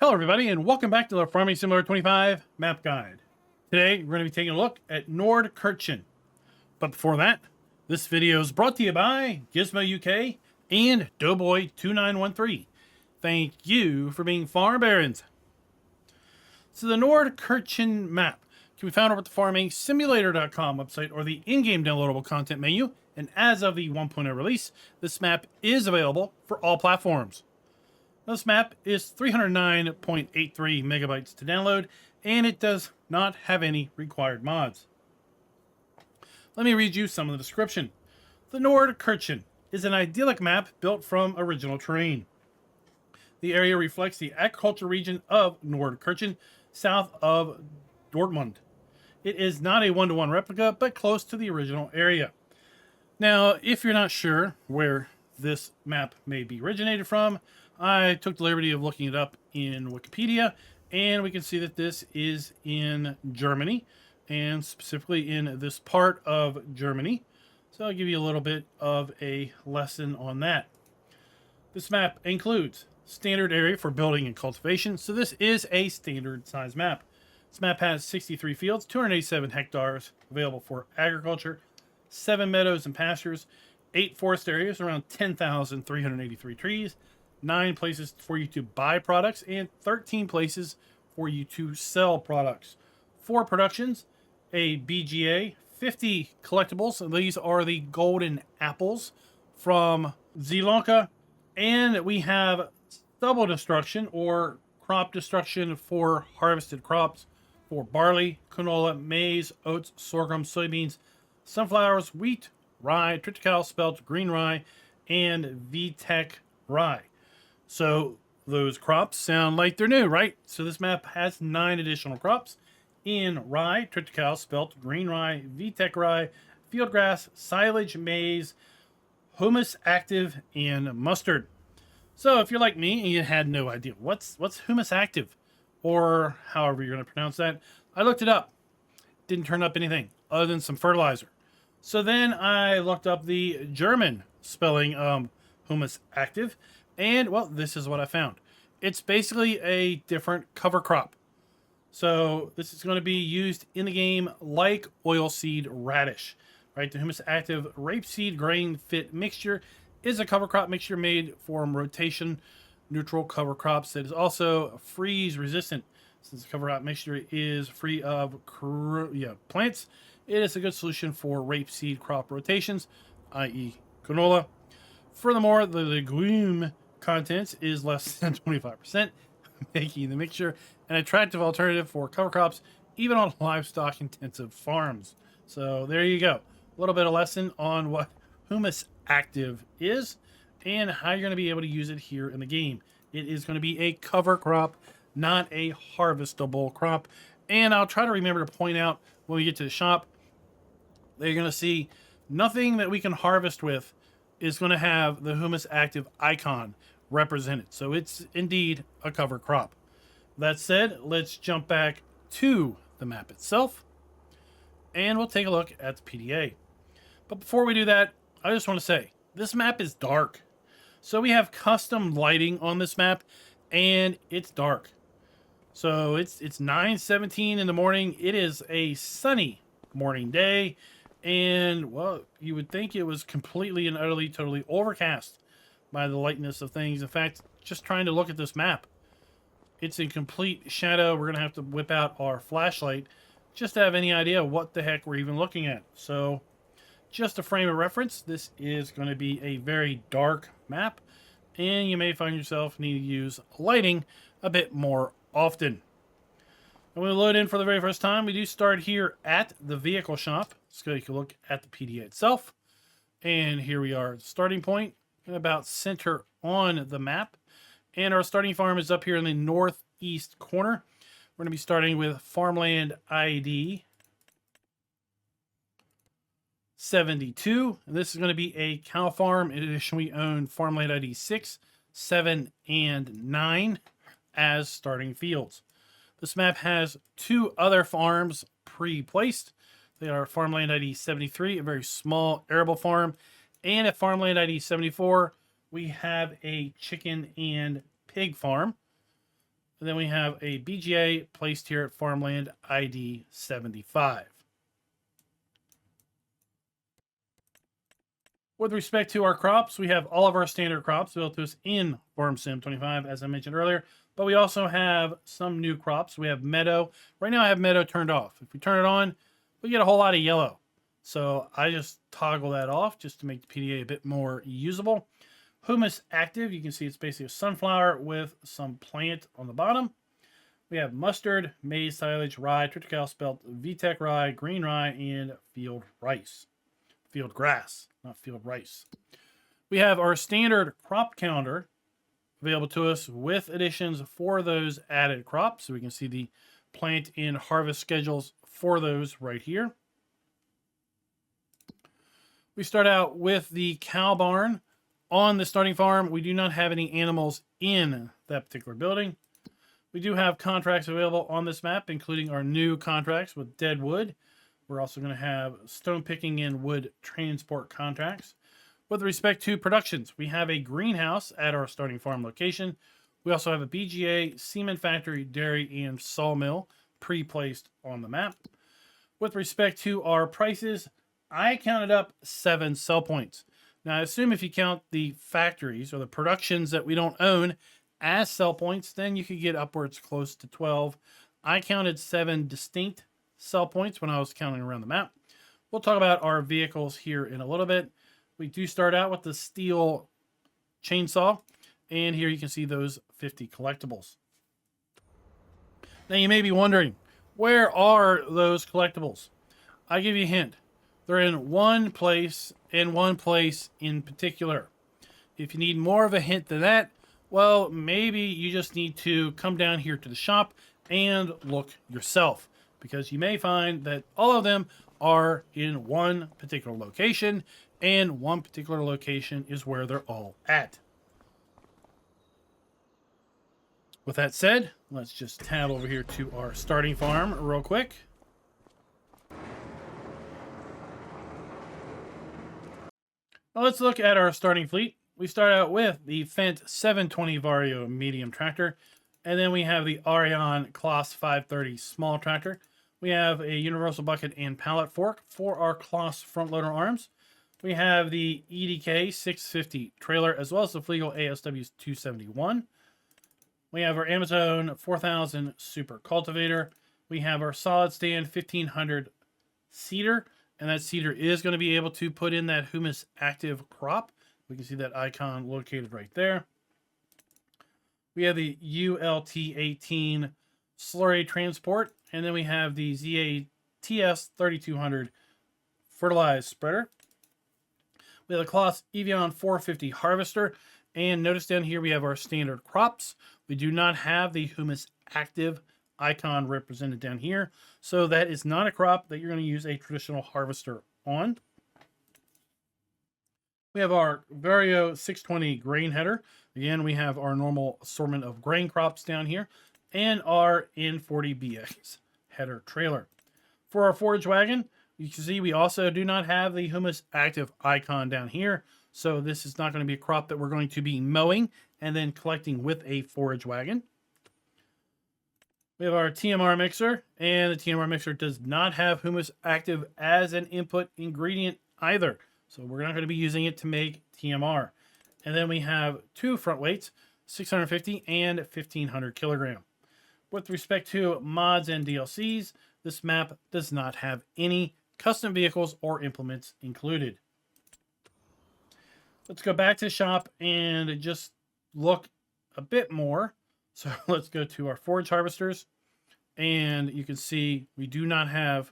Hello everybody and welcome back to the Farming Simulator 25 map guide. Today we're going to be taking a look at Nordkirchen. But before that, this video is brought to you by Gizmo UK and Doughboy2913. Thank you for being farm barons. So the Nordkirchen map can be found over at the farmingsimulator.com website or the in-game downloadable content menu. And as of the 1.0 release, this map is available for all platforms. This map is 309.83 megabytes to download, and it does not have any required mods. Let me read you some of the description. The Nordkirchen is an idyllic map built from original terrain. The area reflects the agricultural region of Nordkirchen, south of Dortmund. It is not a one-to-one replica, but close to the original area. Now, if you're not sure where this map may be originated from, I took the liberty of looking it up in Wikipedia, and we can see that this is in Germany, and specifically in this part of Germany. So I'll give you a little bit of a lesson on that. This map includes standard area for building and cultivation, so this is a standard size map. This map has 63 fields, 287 hectares available for agriculture, 7 meadows and pastures, 8 forest areas, around 10,383 trees, 9 places for you to buy products, and 13 places for you to sell products. 4 productions, a BGA, 50 collectibles. These are the golden apples from Zielonka. And we have stubble destruction or crop destruction for harvested crops for barley, canola, maize, oats, sorghum, soybeans, sunflowers, wheat, rye, triticale, spelt, green rye, and vetch rye. So those crops sound like they're new, right? So this map has 9 additional crops in rye, triticale, spelt, green rye, vetch rye, field grass, silage, maize, humusactive, and mustard. So if you're like me and you had no idea what's humusactive, or however you're going to pronounce that, I looked it up. Didn't turn up anything other than some fertilizer. So then I looked up the German spelling humusactive, and well, this is what I found. It's basically a different cover crop. So this is going to be used in the game like oilseed radish, right? The humusactive rapeseed grain fit mixture is a cover crop mixture made from rotation neutral cover crops that is also freeze resistant. Since the cover crop mixture is free of plants, it is a good solution for rapeseed crop rotations, i.e. canola. Furthermore, the legume contents is less than 25%, making the mixture an attractive alternative for cover crops, even on livestock intensive farms. So there you go. A little bit of lesson on what humusactive is and how you're going to be able to use it here in the game. It is going to be a cover crop, not a harvestable crop. And I'll try to remember to point out when we get to the shop that you're going to see nothing that we can harvest with is going to have the humusactive icon represented. So it's indeed a cover crop. That said, let's jump back to the map itself and we'll take a look at the PDA. But before we do that, I just want to say this map is dark. So we have custom lighting on this map and it's dark. So it's 9:17 in the morning. It is a sunny morning day. And, well, you would think it was completely and utterly, totally overcast by the lightness of things. In fact, just trying to look at this map, it's in complete shadow. We're going to have to whip out our flashlight just to have any idea what the heck we're even looking at. So, just a frame of reference, this is going to be a very dark map, and you may find yourself needing to use lighting a bit more often. When we load in for the very first time, we do start here at the vehicle shop. Let's take a look at the PDA itself. And here we are at the starting point, about center on the map. And our starting farm is up here in the northeast corner. We're going to be starting with farmland ID 72. And this is going to be a cow farm. In addition, we own farmland ID 6, 7, and 9 as starting fields. This map has 2 other farms pre-placed. They are farmland ID 73, a very small arable farm, and at farmland ID 74, we have a chicken and pig farm. And then we have a BGA placed here at farmland ID 75. With respect to our crops, we have all of our standard crops built to us in Farm Sim 25, as I mentioned earlier. But we also have some new crops. We have meadow. Right now I have meadow turned off. If we turn it on, we get a whole lot of yellow. So I just toggle that off just to make the PDA a bit more usable. Humus active, you can see it's basically a sunflower with some plant on the bottom. We have mustard, maize, silage, rye, triticale, spelt, VTech rye, green rye, and field rice. Field grass, not field rice. We have our standard crop counter available to us with additions for those added crops. So we can see the plant and harvest schedules for those right here. We start out with the cow barn. On the starting farm, we do not have any animals in that particular building. We do have contracts available on this map, including our new contracts with dead wood. We're also going to have stone picking and wood transport contracts. With respect to productions, we have a greenhouse at our starting farm location. We also have a BGA, cement factory, dairy, and sawmill pre-placed on the map. With respect to our prices, I counted up 7 sell points. Now, I assume if you count the factories or the productions that we don't own as sell points, then you could get upwards close to 12. I counted 7 distinct sell points when I was counting around the map. We'll talk about our vehicles here in a little bit. We do start out with the steel chainsaw, and here you can see those 50 collectibles. Now you may be wondering, where are those collectibles? I'll give you a hint. They're in one place and one place in particular. If you need more of a hint than that, well, maybe you just need to come down here to the shop and look yourself, because you may find that all of them are in one particular location, and one particular location is where they're all at. With that said, let's just tab over here to our starting farm real quick. Now let's look at our starting fleet. We start out with the Fendt 720 Vario medium tractor, and then we have the Arion Kloss 530 small tractor. We have a universal bucket and pallet fork for our Kloss front loader arms. We have the EDK 650 trailer, as well as the Flegel ASW 271. We have our Amazon 4000 super cultivator. We have our solid stand 1500 seeder, and that seeder is going to be able to put in that humus active crop. We can see that icon located right there. We have the ULT18 slurry transport, and then we have the ZATS 3200 fertilized spreader. We have the Kloss Evian 450 harvester, and notice down here we have our standard crops. We do not have the humus active icon represented down here, so that is not a crop that you're going to use a traditional harvester on. We have our Vario 620 grain header. Again, we have our normal assortment of grain crops down here, and our N40BX header trailer. For our forage wagon, you can see we also do not have the humus active icon down here, so this is not going to be a crop that we're going to be mowing and then collecting with a forage wagon. We have our TMR mixer, and the TMR mixer does not have humus active as an input ingredient either, so we're not going to be using it to make TMR. And then we have 2 front weights, 650 and 1500 kilogram. With respect to mods and DLCs, this map does not have any custom vehicles or implements included. Let's go back to the shop and just look a bit more. So let's go to our forage harvesters, and you can see we do not have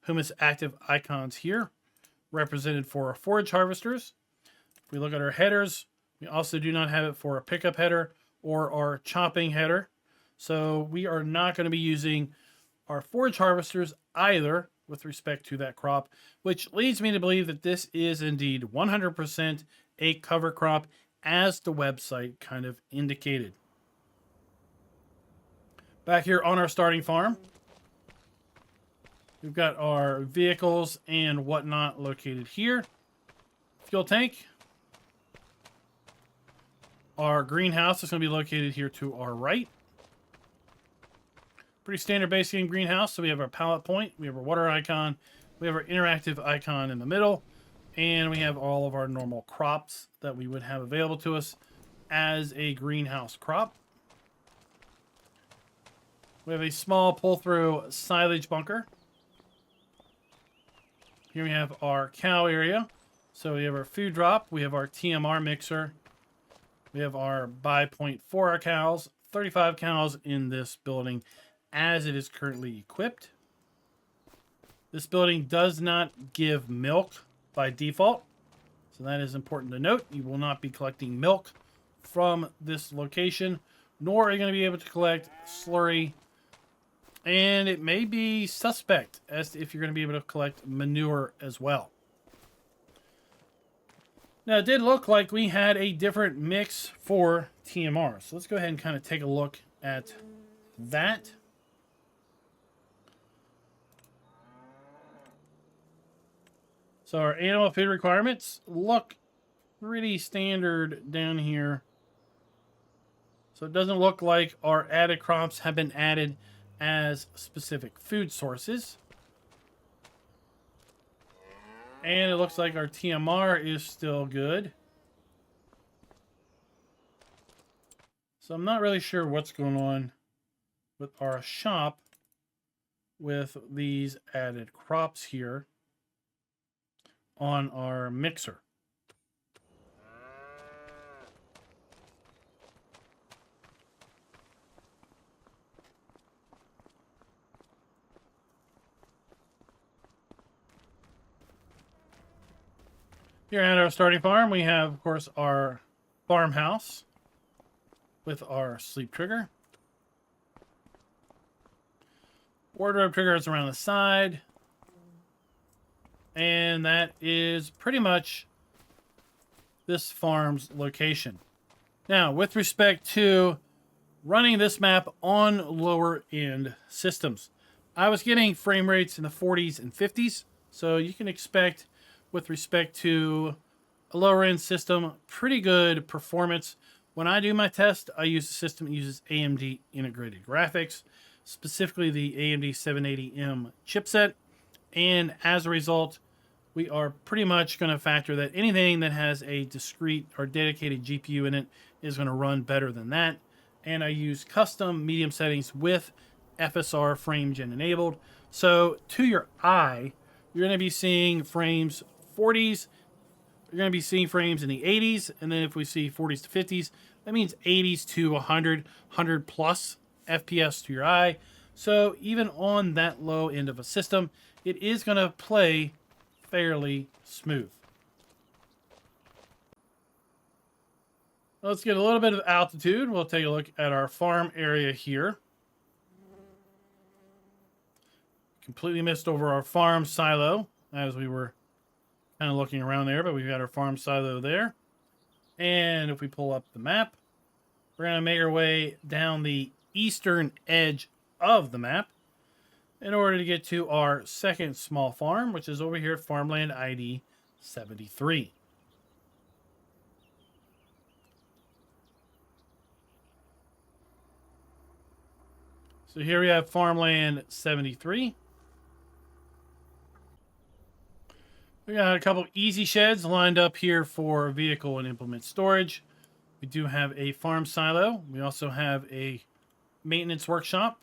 humus active icons here represented for our forage harvesters. If we look at our headers, we also do not have it for a pickup header or our chopping header. So we are not going to be using our forage harvesters either with respect to that crop, which leads me to believe that this is indeed 100% a cover crop, as the website kind of indicated. Back here on our starting farm, we've got our vehicles and whatnot located here. Fuel tank. Our greenhouse is going to be located here to our right. Pretty standard basic greenhouse. So we have our palette point, we have our water icon, we have our interactive icon in the middle, and we have all of our normal crops that we would have available to us as a greenhouse crop. We have a small pull-through silage bunker. Here we have our cow area. So we have our food drop, we have our TMR mixer, we have our by 0.4 cows, 35 cows in this building as it is currently equipped. This building does not give milk by default, so that is important to note. You will not be collecting milk from this location, nor are you going to be able to collect slurry, and it may be suspect as to if you're going to be able to collect manure as well. Now, it did look like we had a different mix for TMR, so let's go ahead and kind of take a look at that. So our animal food requirements look pretty standard down here. So it doesn't look like our added crops have been added as specific food sources. And it looks like our TMR is still good. So I'm not really sure what's going on with our shop with these added crops here on our mixer. Here at our starting farm, we have, of course, our farmhouse with our sleep trigger. Wardrobe trigger is around the side. And that is pretty much this farm's location. Now, with respect to running this map on lower end systems, I was getting frame rates in the 40s and 50s. So you can expect, with respect to a lower end system, pretty good performance. When I do my test, I use a system that uses AMD integrated graphics, specifically the AMD 780M chipset. And as a result, we are pretty much going to factor that anything that has a discrete or dedicated GPU in it is going to run better than that. And I use custom medium settings with FSR frame gen enabled. So to your eye, you're going to be seeing frames 40s. You're going to be seeing frames in the 80s. And then if we see 40s to 50s, that means 80s to 100 plus FPS to your eye. So even on that low end of a system, it is going to play fairly smooth. Let's get a little bit of altitude. We'll take a look at our farm area here. Completely missed over our farm silo as we were kind of looking around there, but we've got our farm silo there. And if we pull up the map, we're going to make our way down the eastern edge of the map in order to get to our second small farm, which is over here at Farmland ID 73. So here we have Farmland 73. We got a couple easy sheds lined up here for vehicle and implement storage. We do have a farm silo. We also have a maintenance workshop.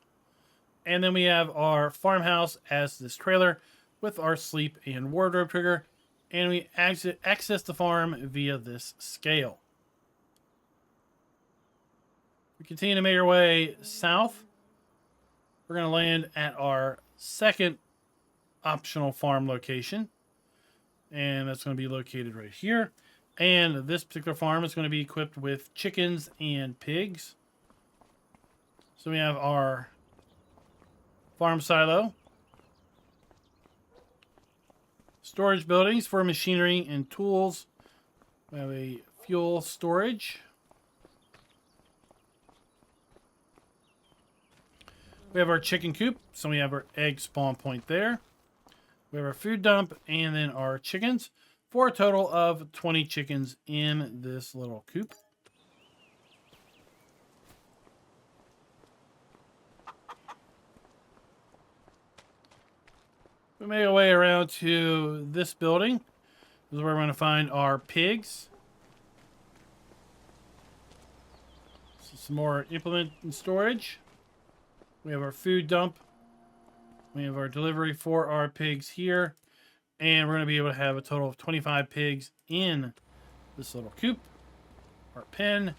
And then we have our farmhouse as this trailer with our sleep and wardrobe trigger. And we access the farm via this scale. We continue to make our way south. We're going to land at our second optional farm location. And that's going to be located right here. And this particular farm is going to be equipped with chickens and pigs. So we have our farm silo, storage buildings for machinery and tools. We have a fuel storage. We have our chicken coop, so we have our egg spawn point there. We have our food dump and then our chickens for a total of 20 chickens in this little coop. We make our way around to this building. This is where we're going to find our pigs. Some more implement and storage. We have our food dump. We have our delivery for our pigs here. And we're going to be able to have a total of 25 pigs in this little coop. Our pen.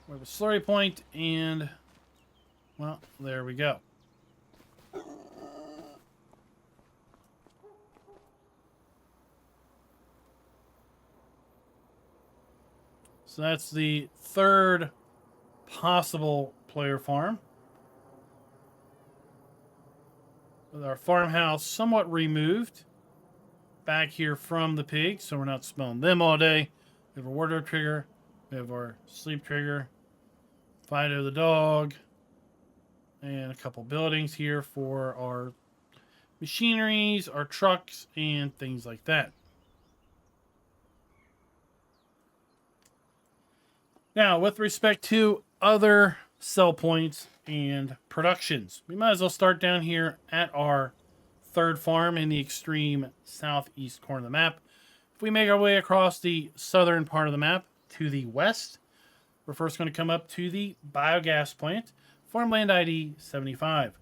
We have a slurry point. And, well, there we go. So that's the third possible player farm. With our farmhouse somewhat removed back here from the pigs, so we're not smelling them all day. We have a wardrobe trigger. We have our sleep trigger. Fido the dog. And a couple buildings here for our machineries, our trucks, and things like that. Now, with respect to other sell points and productions, we might as well start down here at our third farm in the extreme southeast corner of the map. If we make our way across the southern part of the map to the west, we're first going to come up to the biogas plant, farmland ID 75.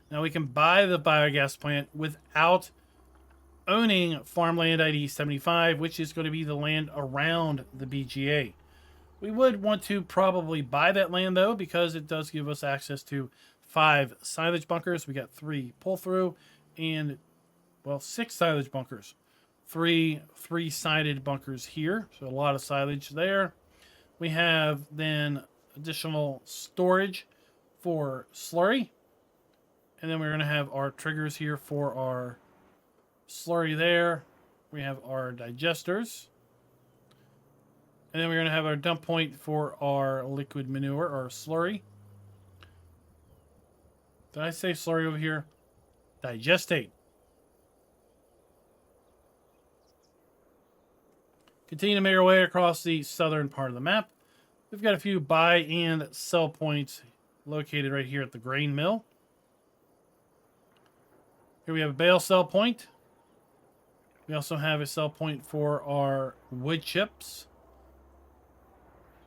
Now, we can buy the biogas plant without owning farmland ID 75, which is going to be the land around the BGA. We would want to probably buy that land, though, because it does give us access to 5 silage bunkers. We got 3 pull-through and, well, 6 silage bunkers. 3 3-sided bunkers here, so a lot of silage there. We have then additional storage for slurry. And then we're going to have our triggers here for our slurry there. We have our digesters. And then we're going to have our dump point for our liquid manure, or slurry. Did I say slurry over here? Digestate. Continue to make our way across the southern part of the map. We've got a few buy and sell points located right here at the grain mill. Here we have a bale sell point. We also have a sell point for our wood chips.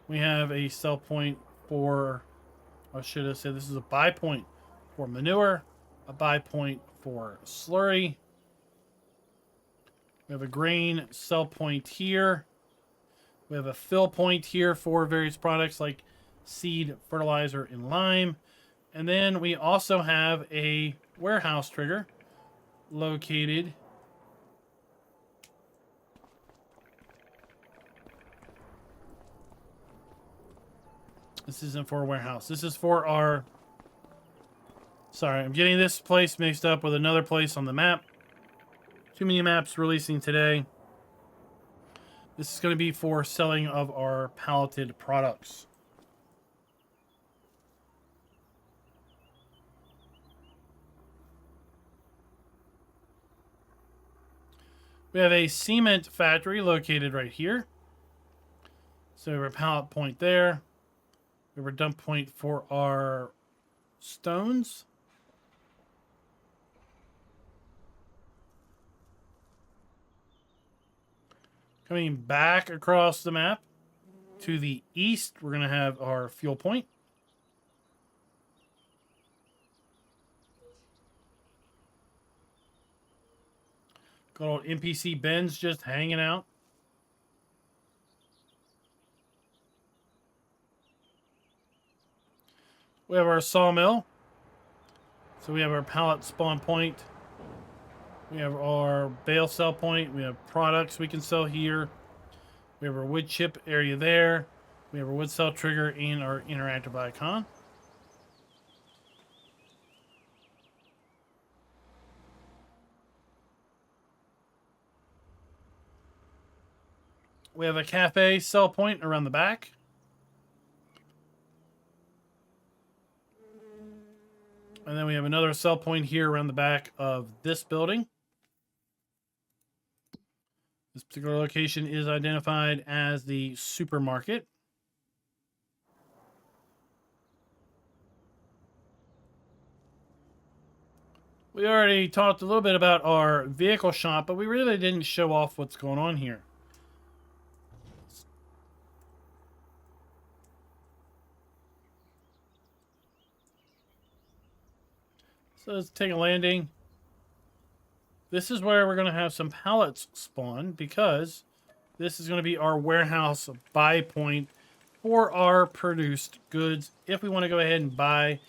We have a sell point for, or should I say, this is a buy point for manure, a buy point for slurry. We have a grain sell point here. We have a fill point here for various products like seed, fertilizer, and lime. And then we also have a warehouse trigger located This isn't for a warehouse. This is for our... Sorry, I'm getting this place mixed up with another place on the map. Too many maps releasing today. This is going to be for selling of our palleted products. We have a cement factory located right here. So we have a pallet point there. We have a dump point for our stones. Coming back across the map to the east, we're going to have our fuel point. Good old NPC Ben's just hanging out. We have our sawmill. So we have our pallet spawn point. We have our bale sell point. We have products we can sell here. We have our wood chip area there. We have our wood cell trigger and our interactive icon. We have a cafe sell point around the back. And then we have another sell point here around the back of this building. This particular location is identified as the supermarket. We we already talked a little bit about our vehicle shop, but we really didn't show off what's going on here. So let's take a landing. This is where we're going to have some pallets spawn, because this is going to be our warehouse buy point for our produced goods if we want to go ahead and buy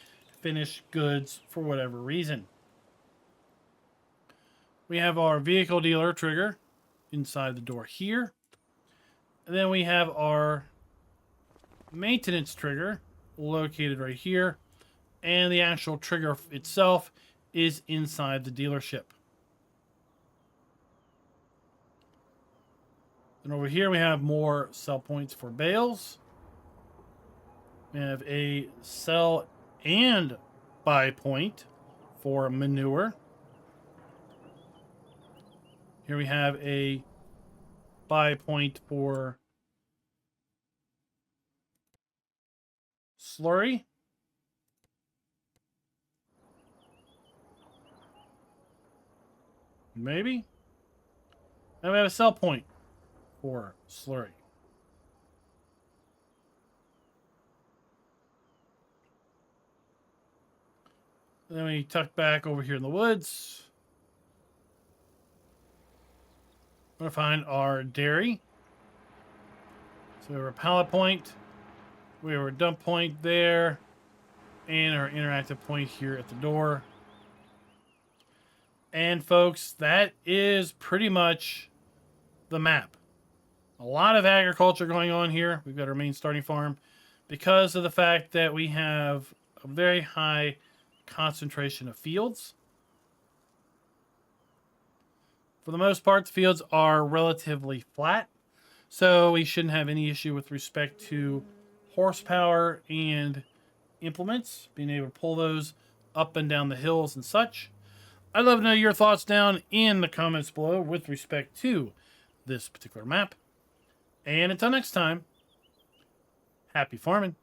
finished goods for whatever reason. We have our vehicle dealer trigger inside the door here. And then we have our maintenance trigger located right here. And the actual trigger itself is inside the dealership. And over here we have more sell points for bales. We have a sell and buy point for manure. Here we have a buy point for slurry. Maybe. And we have a sell point for slurry. And then we tuck back over here in the woods. We're going to find our dairy. So we have our pallet point. We have our dump point there. And our interactive point here at the door. And folks, that is pretty much the map. A lot of agriculture going on here. We've got our main starting farm because of the fact that we have a very high concentration of fields. For the most part, the fields are relatively flat, so we shouldn't have any issue with respect to horsepower and implements, being able to pull those up and down the hills and such. I'd love to know your thoughts down in the comments below with respect to this particular map. And until next time, happy farming.